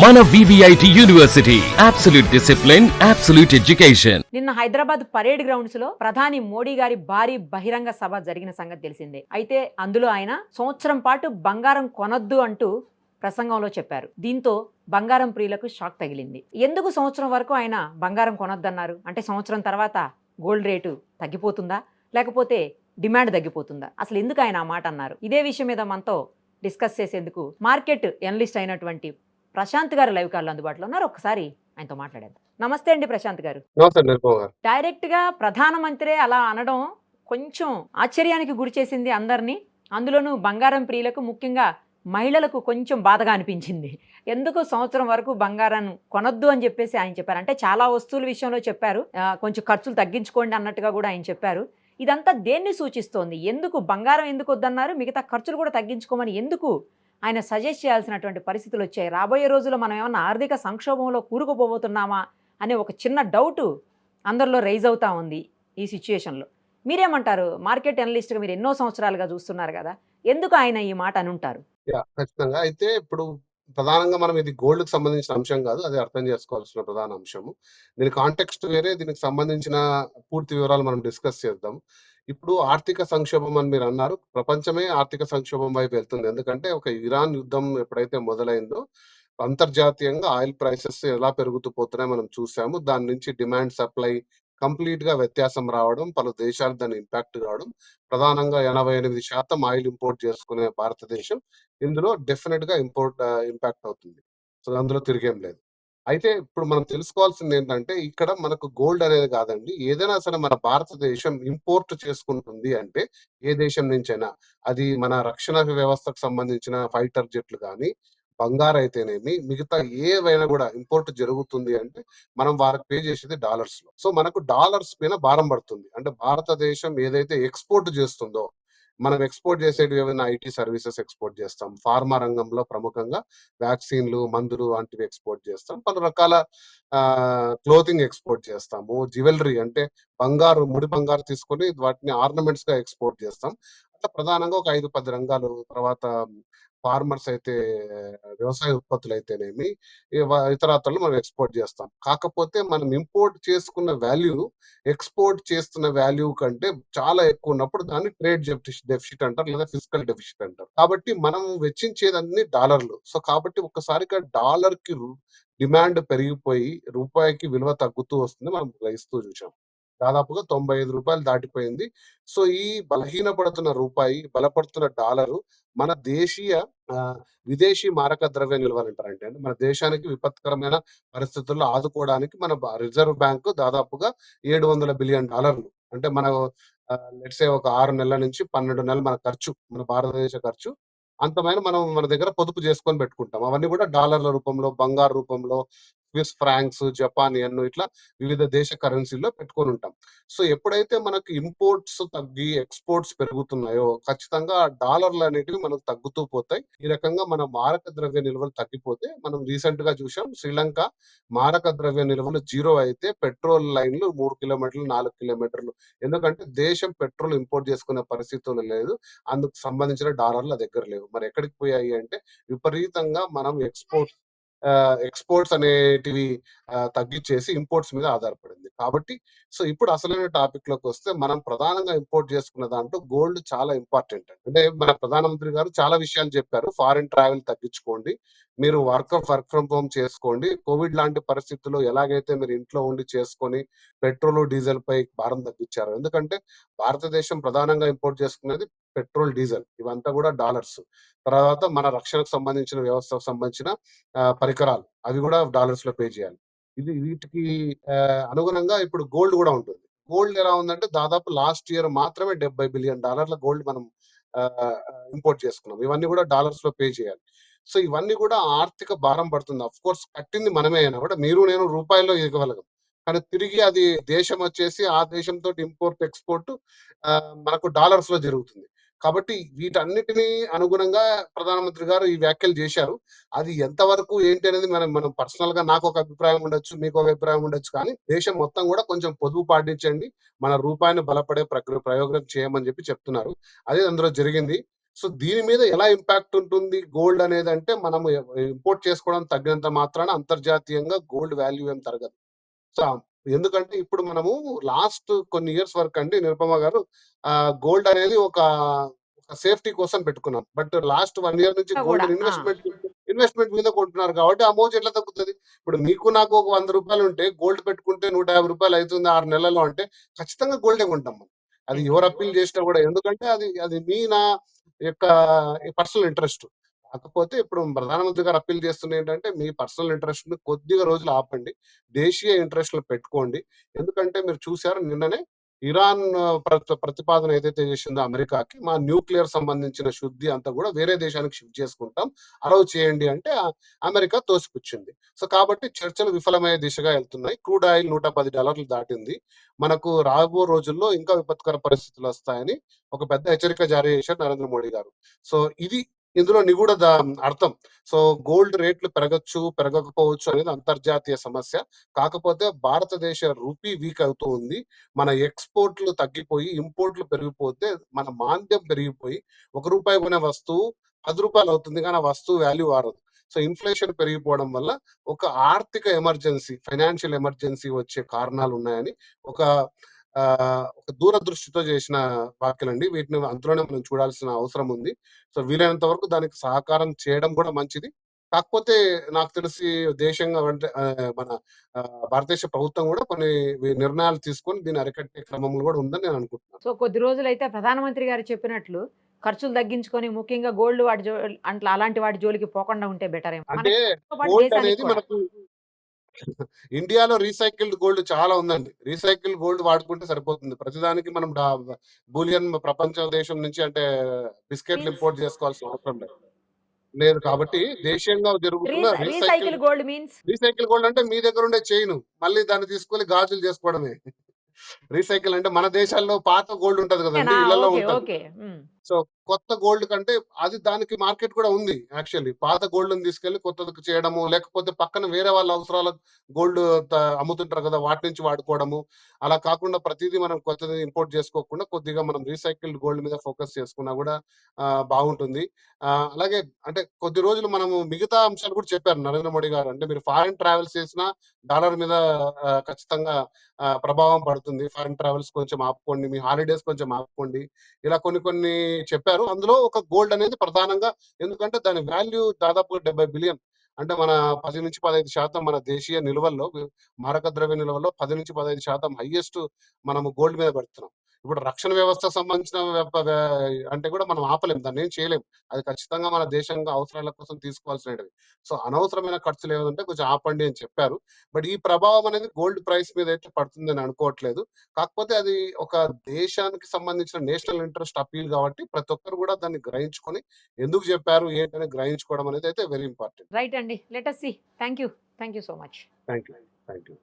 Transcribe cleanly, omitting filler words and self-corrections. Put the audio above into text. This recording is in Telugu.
మన VVIT university absolute discipline, absolute education. నిన్న హైదరాబాద్ పరేడ్ గ్రౌండ్స్ లో ప్రధాని మోడీ గారి భారీ బహిరంగ సభ జరిగిన సంగతి తెలిసిందే. అయితే అందులో ఆయన సంవత్సరం పాటు బంగారం కొనొద్దు అంటూ ప్రసంగంలో చెప్పారు. దీంతో బంగారం ప్రియులకు షాక్ తగిలింది. ఎందుకు సంవత్సరం వరకు ఆయన బంగారం కొనొద్దన్నారు? అంటే సంవత్సరం తర్వాత గోల్డ్ రేటు తగ్గిపోతుందా, లేకపోతే డిమాండ్ తగ్గిపోతుందా? అసలు ఎందుకు ఆయన ఆ మాట అన్నారు? ఇదే విషయం మీద మనతో డిస్కస్ చేసేందుకు మార్కెట్ ఎనలిస్ట్ అయినటువంటి ప్రశాంత్ గారు లైవ్ కాల్లో అందుబాటులో ఉన్నారు. ఒకసారి ఆయనతో మాట్లాడేద్దాం. నమస్తే అండి ప్రశాంత్ గారు. డైరెక్ట్ గా ప్రధానమంత్రి అలా అనడం కొంచెం ఆశ్చర్యానికి గురి చేసింది అందరినీ. అందులోనూ బంగారం ప్రియులకు, ముఖ్యంగా మహిళలకు కొంచెం బాధగా అనిపించింది. ఎందుకు సంవత్సరం వరకు బంగారం కొనొద్దు అని చెప్పేసి ఆయన చెప్పారు. అంటే చాలా వస్తువుల విషయంలో చెప్పారు, కొంచెం ఖర్చులు తగ్గించుకోండి అన్నట్టుగా కూడా ఆయన చెప్పారు. ఇదంతా దేన్ని సూచిస్తోంది? ఎందుకు బంగారం ఎందుకు వద్దన్నారు? మిగతా ఖర్చులు కూడా తగ్గించుకోమని ఎందుకు ఆయన సజెస్ట్ చేయాల్సినటువంటి పరిస్థితులు వచ్చాయి? రాబోయే రోజుల్లో మనం ఏమన్నా ఆర్థిక సంక్షోభంలో కూరుకుపోబోతున్నామా అనే ఒక చిన్న డౌటు అందరిలో రైజ్ అవుతా ఉంది ఈ సిచ్యుయేషన్లో. మీరేమంటారు? మార్కెట్ అనలిస్ట్గా మీరు ఎన్నో సంవత్సరాలుగా చూస్తున్నారు కదా, ఎందుకు ఆయన ఈ మాట అని ఉంటారు? ఖచ్చితంగా. అయితే ఇప్పుడు ప్రధానంగా మనం ఇది గోల్డ్‌కి సంబంధించిన అంశం కాదు. అది అర్థం చేసుకోవాల్సిన ప్రధాన అంశము. దీని కాంటెక్స్ట్ వేరే. దీనికి సంబంధించిన పూర్తి వివరాలు మనం డిస్కస్ చేద్దాం. ఇప్పుడు ఆర్థిక సంక్షోభం అని మీరన్నారు. ప్రపంచమే ఆర్థిక సంక్షోభం వైపు వెళ్తుంది. ఎందుకంటే ఒక ఇరాన్ యుద్ధం ఎప్పుడైతే మొదలైందో అంతర్జాతీయంగా ఆయిల్ ప్రైసెస్ ఎలా పెరుగుతూ పోతున్నాయో మనం చూసాము. దాని నుంచి డిమాండ్, సప్లై కంప్లీట్‌గా వ్యత్యాసం రావడం, పలు దేశాలు దాని ఇంపాక్ట్ కావడం. ప్రధానంగా 88% ఆయిల్ ఇంపోర్ట్ చేసుకునే భారతదేశం ఇందులో డెఫినిట్‌గా ఇంపాక్ట్ అవుతుంది. సో, అందులో తిరిగేం లేదు. అయితే ఇప్పుడు మనం తెలుసుకోవాల్సింది ఏంటంటే, ఇక్కడ మనకు గోల్డ్ అనేది కాదండి. ఏదైనా సరే మన భారతదేశం ఇంపోర్ట్ చేసుకుంటుంది అంటే, ఏ దేశం నుంచైనా, అది మన రక్షణ వ్యవస్థకు సంబంధించిన ఫైటర్ జెట్లు గానీ, బంగారైతేనేమి, మిగతా ఏవైనా కూడా ఇంపోర్ట్ జరుగుతుంది అంటే, మనం వారికి పే చేసేది డాలర్స్‌లో. సో, మనకు డాలర్స్ పైన భారం పడుతుంది. అంటే భారతదేశం ఏదైతే ఎక్స్‌పోర్ట్ చేస్తుందో, మనం ఎక్స్‌పోర్ట్ చేసేటివి ఏవైనా ఐటీ సర్వీసెస్ ఎక్స్‌పోర్ట్ చేస్తాం. ఫార్మా రంగంలో ప్రముఖంగా వ్యాక్సిన్‌లు, మందులు వంటివి ఎక్స్‌పోర్ట్ చేస్తాం. పలు రకాల క్లోతింగ్ ఎక్స్‌పోర్ట్ చేస్తాము. జ్యువెలరీ అంటే బంగారు, ముడి బంగారు తీసుకొని వాటిని ఆర్నమెంట్స్‌గా ఎక్స్‌పోర్ట్ చేస్తాం. అట్లా ప్రధానంగా ఒక 5, 10 రంగాలు. తర్వాత ఫార్మర్స్ అయితే వ్యవసాయ ఉత్పత్తులైతేనేమి, ఇతరాతరలు మనం ఎక్స్‌పోర్ట్ చేస్తాం. కాకపోతే మనం ఇంపోర్ట్ చేసుకున్న వాల్యూ ఎక్స్‌పోర్ట్ చేస్తున్న వాల్యూ కంటే చాలా ఎక్కువ ఉన్నప్పుడు దాన్ని ట్రేడ్ డెఫిసిట్ అంటారు, లేదా ఫిస్కల్ డెఫిసిట్ అంటారు. కాబట్టి మనం వెచ్చించేదన్నీ డాలర్లు. సో, కాబట్టి ఒక్కసారిగా డాలర్‌కి డిమాండ్ పెరిగిపోయి రూపాయికి విలువ తగ్గుతూ వస్తుంది. మనం గ్రహిస్తూ చూసాం. దాదాపుగా రూ. 95 దాటిపోయింది. సో, ఈ బలహీనపడుతున్న రూపాయి, బలపడుతున్న డాలరు మన దేశీయ విదేశీ మారక ద్రవ్య నిల్వలంటారండి. అంటే మన దేశానికి విపత్కరమైన పరిస్థితుల్లో ఆదుకోవడానికి మన రిజర్వ్ బ్యాంక్ దాదాపుగా $700 బిలియన్. అంటే మన లెట్స్ సే ఒక 6 నెలల నుంచి 12 నెలలు మన ఖర్చు, మన భారతదేశ ఖర్చు అంతమైన మనం మన దగ్గర పొదుపు చేసుకొని పెట్టుకుంటాం. అవన్నీ కూడా డాలర్ల రూపంలో, బంగారు రూపంలో, స్విస్ ఫ్రాంక్స్, జపాన్ యెన్ ఇట్లా వివిధ దేశ కరెన్సీల్లో పెట్టుకొని ఉంటాం. సో, ఎప్పుడైతే మనకు ఇంపోర్ట్స్ తగ్గి ఎక్స్‌పోర్ట్స్ పెరుగుతున్నాయో ఖచ్చితంగా డాలర్లు అనేటివి మనకు తగ్గుతూ పోతాయి. ఈ రకంగా మన మారక ద్రవ్య నిల్వలు తగ్గిపోతే, మనం రీసెంట్‌గా చూసాం శ్రీలంక మారక ద్రవ్య నిల్వలు 0 అయితే పెట్రోల్ లైన్‌లు 3 కిలోమీటర్లు, 4 కిలోమీటర్లు. ఎందుకంటే దేశం పెట్రోల్ ఇంపోర్ట్ చేసుకునే పరిస్థితులు లేదు. అందుకు సంబంధించిన డాలర్లు దగ్గర లేవు. మరి ఎక్కడికి పోయాయి అంటే, విపరీతంగా మనం ఎక్స్‌పోర్ట్స్ అనేటివి తగ్గిచ్చేసి ఇంపోర్ట్స్ మీద ఆధారపడింది. కాబట్టి సో, ఇప్పుడు అసలైన టాపిక్‌లోకొస్తే, మనం ప్రధానంగా ఇంపోర్ట్ చేసుకున్న దాంట్లో గోల్డ్ చాలా ఇంపార్టెంట్ అండి. అంటే మన ప్రధానమంత్రి గారు చాలా విషయాలు చెప్పారు. ఫారిన్ ట్రావెల్ తగ్గించుకోండి. మీరు వర్క్ ఫ్రమ్ హోమ్ చేసుకోండి. కోవిడ్ లాంటి పరిస్థితుల్లో ఎలాగైతే మీరు ఇంట్లో ఉండి చేసుకొని పెట్రోల్, డీజిల్ పై భారం తగ్గించారో. ఎందుకంటే భారతదేశం ప్రధానంగా ఇంపోర్ట్ చేసుకునేది పెట్రోల్, డీజిల్ ఇవంతా కూడా డాలర్స్. తర్వాత మన రక్షణకు సంబంధించిన వ్యవస్థకు సంబంధించిన పరికరాలు అవి కూడా డాలర్స్‌లో పే చేయాలి. వీటికి అనుగుణంగా ఇప్పుడు గోల్డ్ కూడా ఉంటుంది. గోల్డ్ ఎలా ఉందంటే, దాదాపు లాస్ట్ ఇయర్ మాత్రమే $70 బిలియన్ గోల్డ్ మనం ఇంపోర్ట్ చేసుకున్నాం. ఇవన్నీ కూడా డాలర్స్‌లో పే చేయాలి. సో, ఇవన్నీ కూడా ఆర్థిక భారం పడుతుంది. ఆఫ్‌కోర్స్ కట్టింది మనమే అయినా కూడా మీరు నేను రూపాయల్లో ఇవ్వగలం. కానీ తిరిగి అది దేశం వచ్చేసి ఆ దేశంతోటి ఇంపోర్ట్, ఎక్స్‌పోర్ట్ మనకు డాలర్స్‌లో జరుగుతుంది. కాబట్టి వీటన్నిటిని అనుగుణంగా ప్రధానమంత్రి గారు ఈ వ్యాఖ్యలు చేశారు. అది ఎంతవరకు ఏంటి అనేది మనం మనం పర్సనల్‌గా నాకొక అభిప్రాయం ఉండొచ్చు, మీకొక అభిప్రాయం ఉండొచ్చు. కానీ దేశం మొత్తం కూడా కొంచెం పొదుపు పాటించండి. మన రూపాయిని బలపడే ప్రయోగం చేయమని చెప్పి చెప్తున్నారు. అదే అందులో జరిగింది. సో దీని మీద ఎలా ఇంపాక్ట్ ఉంటుంది గోల్డ్ అనేది అంటే మనము ఇంపోర్ట్ చేసుకోవడం తగ్గినంత మాత్రాన అంతర్జాతీయంగా గోల్డ్ వాల్యూ ఏం తరగదు. సో ఎందుకంటే ఇప్పుడు మనము లాస్ట్ కొన్ని ఇయర్స్ వరకు అండి నిరుపమ గారు గోల్డ్ అనేది ఒక సేఫ్టీ కోసం పెట్టుకున్నాం. బట్ లాస్ట్ 1 ఇయర్ నుంచి కూడా గోల్డ్ ఇన్వెస్ట్మెంట్ మీద కొంటున్నారు కాబట్టి ఆ మోజ్ ఎట్లా తగ్గుతుంది? ఇప్పుడు మీకు నాకు ఒక ₹100 ఉంటే గోల్డ్ పెట్టుకుంటే ₹150 అవుతుంది 6 నెలల్లో అంటే ఖచ్చితంగా గోల్డే కొంటాం మనం. అది ఎవరు అప్పీల్ చేసినా కూడా. ఎందుకంటే అది నా యొక్క పర్సనల్ ఇంట్రెస్ట్. కాకపోతే ఇప్పుడు ప్రధానమంత్రి గారు అప్పీల్ చేస్తుంది ఏంటంటే మీ పర్సనల్ ఇంట్రెస్ట్ ని కొద్దిగా రోజులు ఆపండి. దేశీయ ఇంట్రెస్ట్‌లు పెట్టుకోండి. ఎందుకంటే మీరు చూసారు నిన్ననే ఇరాన్ ప్రతిపాదన ఏదైతే చేసిందో అమెరికాకి మా న్యూక్లియర్ సంబంధించిన శుద్ధి అంతా కూడా వేరే దేశానికి షిఫ్ట్ చేసుకుంటాం. అలౌ చేయండి అంటే అమెరికా తోసిపుచ్చింది. సో కాబట్టి చర్చలు విఫలమయ్యే దిశగా వెళ్తున్నాయి. క్రూడ్ ఆయిల్ $110 దాటింది. మనకు రాబో రోజుల్లో ఇంకా విపత్కర పరిస్థితులు వస్తాయని ఒక పెద్ద హెచ్చరిక జారీ చేశారు నరేంద్ర మోడీ గారు. సో ఇది ఇందులో నిగూఢ అర్థం. సో గోల్డ్ రేట్లు పెరగచ్చు, పెరగకపోవచ్చు అనేది అంతర్జాతీయ సమస్య. కాకపోతే భారతదేశ రూపీ వీక్ అవుతూ ఉంది. మన ఎక్స్‌పోర్ట్‌లు తగ్గిపోయి, ఇంపోర్ట్‌లు పెరిగిపోతే మన మాంద్యం పెరిగిపోయి ₹1 కొనే వస్తువు ₹10 అవుతుంది. కానీ ఆ వస్తువు వాల్యూ మారదు. సో ఇన్‌ఫ్లేషన్ పెరిగిపోవడం వల్ల ఒక ఆర్థిక ఎమర్జెన్సీ, ఫైనాన్షియల్ ఎమర్జెన్సీ వచ్చే కారణాలు ఉన్నాయని ఒక ఒక దూరదృష్టితో చేసిన వ్యాఖ్యలండి. వీటిని అందులోనే మనం చూడాల్సిన అవసరం ఉంది. సో వీలైనంత వరకు దానికి సహకారం చేయడం కూడా మంచిది. కాకపోతే నాకు తెలిసి దేశంగా అంటే మన భారతదేశ ప్రభుత్వం కూడా కొన్ని నిర్ణయాలు తీసుకొని దీన్ని అరికట్టే క్రమంలో కూడా ఉందని నేను అనుకుంటున్నాను. సో కొద్ది రోజులైతే ప్రధానమంత్రి గారు చెప్పినట్లు ఖర్చులు తగ్గించుకొని ముఖ్యంగా గోల్డ్ వాటి అలాంటి వాటి జోలికి పోకుండా ఉంటే బెటర్ ఏమో. అంటే మనతో పాటు గోల్డ్ దేశానికి అనేది కూడా. మనకు ఇండియాలో రీసైకిల్డ్ గోల్డ్ చాలా ఉందండి. రీసైకిల్డ్ గోల్డ్ వాడుకుంటే సరిపోతుంది. ప్రతిదానికి మనం బూలియన్ ప్రపంచ దేశం నుంచి అంటే బిస్కెట్లు మీన్స్ ఇంపోర్ట్ చేసుకోవాల్సిన అవసరం లేదు. లేదు కాబట్టి దేశీయంగా జరుగుతున్న recycle gold means recycle gold అంటే మీ దగ్గర ఉండే చైన్ మళ్ళీ దాన్ని తీసుకొని గాజులు చేసుకోవడమే. రీసైకిల్ అంటే మన దేశాల్లో పాత గోల్డ్ ఉంటది కదండీ! ఇళ్లలో ఓకే ఉంటది. ఓకే. సో కొత్త గోల్డ్ కంటే అది దానికి మార్కెట్ కూడా ఉంది యాక్చువల్లీ. పాత గోల్డ్‌ని తీసుకెళ్ళి కొత్తది చేయడము, లేకపోతే పక్కన వేరే వాళ్ళ అవసరాలకు గోల్డ్ అమ్ముతుంటారు కదా! వాటి నుంచి వాడుకోవడము. అలా కాకుండా ప్రతీదీ మనం కొత్తది ఇంపోర్ట్ చేసుకోకుండా కొద్దిగా మనం రీసైకిల్డ్ గోల్డ్ మీద ఫోకస్ చేసుకున్నా కూడా బాగుంటుంది. అలాగే అంటే కొద్ది రోజులు మనము మిగతా అంశాలు కూడా చెప్పారు నరేంద్ర మోడీ గారు. అంటే మీరు ఫారిన్ ట్రావెల్స్ చేసినా డాలర్ మీద ఖచ్చితంగా ప్రభావం పడుతుంది. ఫారిన్ ట్రావెల్స్ కొంచెం ఆపుకోండి. మీ హాలిడేస్ కొంచెం ఆపుకోండి. ఇలా కొన్ని చెప్పారు. అందులో ఒక గోల్డ్ అనేది ప్రధానంగా. ఎందుకంటే దాని వాల్యూ దాదాపుగా 70 బిలియన్. అంటే మన 10-15% మన దేశీయ నిల్వల్లో మారక ద్రవ్య నిల్వల్లో 10-15% హైయెస్ట్ మనము గోల్డ్ మీద పెడుతున్నాం. ఇప్పుడు రక్షణ వ్యవస్థకు సంబంధించిన అంటే కూడా మనం ఆపలేం. దాన్నేం చేయలేం. అది ఖచ్చితంగా మన దేశంగా అవసరాల కోసం తీసుకోవాల్సినటివి. సో అనవసరమైన ఖర్చులు ఏమంటే కొంచెం ఆపండి అని చెప్పారు. బట్ ఈ ప్రభావం అనేది గోల్డ్ ప్రైస్ మీద అయితే పడుతుందని అనుకోవట్లేదు. కాకపోతే అది ఒక దేశానికి సంబంధించిన నేషనల్ ఇంట్రెస్ట్ అప్పీల్ కాబట్టి ప్రతి ఒక్కరు కూడా దాన్ని గ్రహించుకొని ఎందుకు చెప్పారు ఏంటని గ్రహించుకోవడం అనేది అయితే వెరీ ఇంపార్టెంట్. రైట్ అండి. Let us see. Thank you so much. Thank you. Thank you.